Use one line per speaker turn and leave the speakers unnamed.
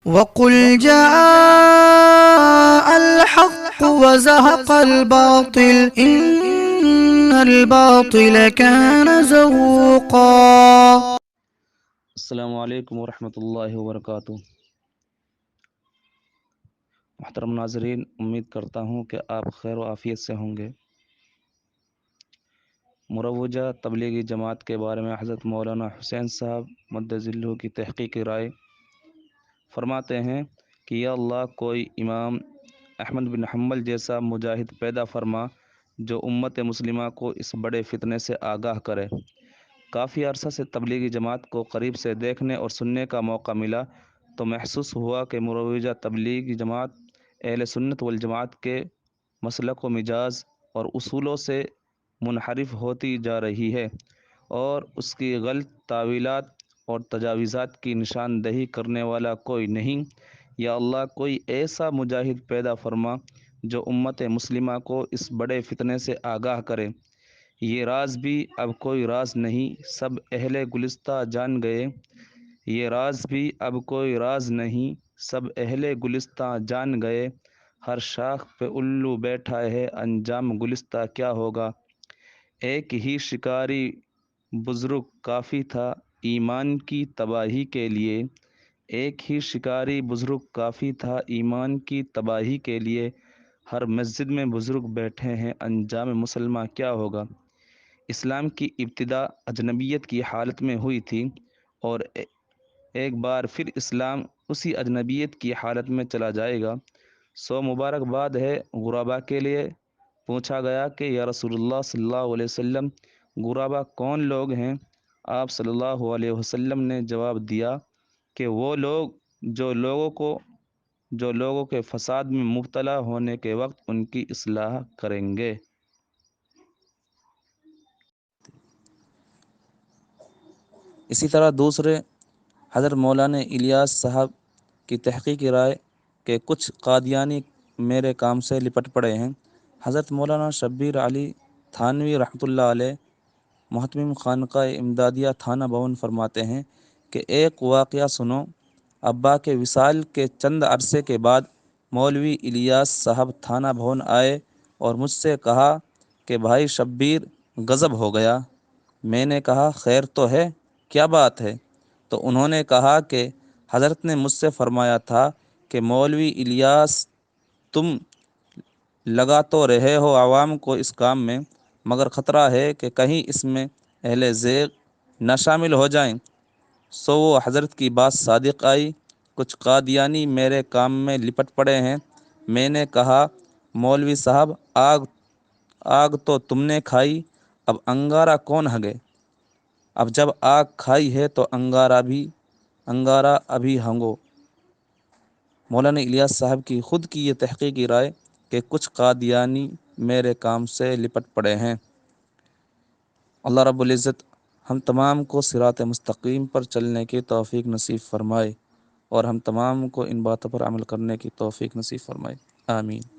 وقل جاء الحق وزهق الباطل إن الباطل كان زهوقا۔
السلام علیکم ورحمۃ اللہ وبرکاتہ۔ محترم ناظرین، امید کرتا ہوں کہ آپ خیر و عافیت سے ہوں گے۔ مروجہ تبلیغی جماعت کے بارے میں حضرت مولانا حسین صاحب مدظ اللہ کی تحقیقی رائے فرماتے ہیں کہ یا اللہ کوئی امام احمد بن حنبل جیسا مجاہد پیدا فرما جو امت مسلمہ کو اس بڑے فتنے سے آگاہ کرے۔ کافی عرصہ سے تبلیغی جماعت کو قریب سے دیکھنے اور سننے کا موقع ملا تو محسوس ہوا کہ مروجہ تبلیغی جماعت اہل سنت والجماعت کے مسلک و مزاج اور اصولوں سے منحرف ہوتی جا رہی ہے اور اس کی غلط تاویلات اور تجاویزات کی نشاندہی کرنے والا کوئی نہیں۔ یا اللہ کوئی ایسا مجاہد پیدا فرما جو امت مسلمہ کو اس بڑے فتنے سے آگاہ کرے۔ یہ راز بھی اب کوئی راز نہیں، سب اہل گلستہ جان گئے۔ یہ راز بھی اب کوئی راز نہیں، سب اہل گلستہ جان گئے۔ ہر شاخ پہ الو بیٹھا ہے، انجام گلستہ کیا ہوگا۔ ایک ہی شکاری بزرگ کافی تھا ایمان کی تباہی کے لیے۔ ایک ہی شکاری بزرگ کافی تھا ایمان کی تباہی کے لیے۔ ہر مسجد میں بزرگ بیٹھے ہیں، انجام مسلمہ کیا ہوگا۔ اسلام کی ابتدا اجنبیت کی حالت میں ہوئی تھی اور ایک بار پھر اسلام اسی اجنبیت کی حالت میں چلا جائے گا۔ سو مبارکباد ہے غربا کے لیے۔ پوچھا گیا کہ یا رسول اللہ صلی اللہ علیہ وسلم، غربا کون لوگ ہیں؟ آپ صلی اللہ علیہ وسلم نے جواب دیا کہ وہ لوگ جو لوگوں کے فساد میں مبتلا ہونے کے وقت ان کی اصلاح کریں گے۔ اسی طرح دوسرے حضرت مولانا الیاس صاحب کی تحقیقی رائے کہ کچھ قادیانی میرے کام سے لپٹ پڑے ہیں۔ حضرت مولانا شبیر علی تھانوی رحمۃ اللہ علیہ محتمم خانقاہ امدادیہ تھانہ بھون فرماتے ہیں کہ ایک واقعہ سنو۔ ابا کے وصال کے چند عرصے کے بعد مولوی الیاس صاحب تھانہ بھون آئے اور مجھ سے کہا کہ بھائی شبیر غضب ہو گیا۔ میں نے کہا خیر تو ہے، کیا بات ہے؟ تو انہوں نے کہا کہ حضرت نے مجھ سے فرمایا تھا کہ مولوی الیاس تم لگا تو رہے ہو عوام کو اس کام میں، مگر خطرہ ہے کہ کہیں اس میں اہل ذیق نہ شامل ہو جائیں۔ سو وہ حضرت کی بات صادق آئی۔ کچھ قادیانی میرے کام میں لپٹ پڑے ہیں۔ میں نے کہا مولوی صاحب آگ تو تم نے کھائی، اب انگارہ کون ہگے؟ اب جب آگ کھائی ہے تو انگارہ ابھی ہنگو۔ مولانا الیاس صاحب کی خود کی یہ تحقیقی رائے کہ کچھ قادیانی میرے کام سے لپٹ پڑے ہیں۔ اللہ رب العزت ہم تمام کو صراط مستقیم پر چلنے کی توفیق نصیب فرمائے اور ہم تمام کو ان باتوں پر عمل کرنے کی توفیق نصیب فرمائے، آمین۔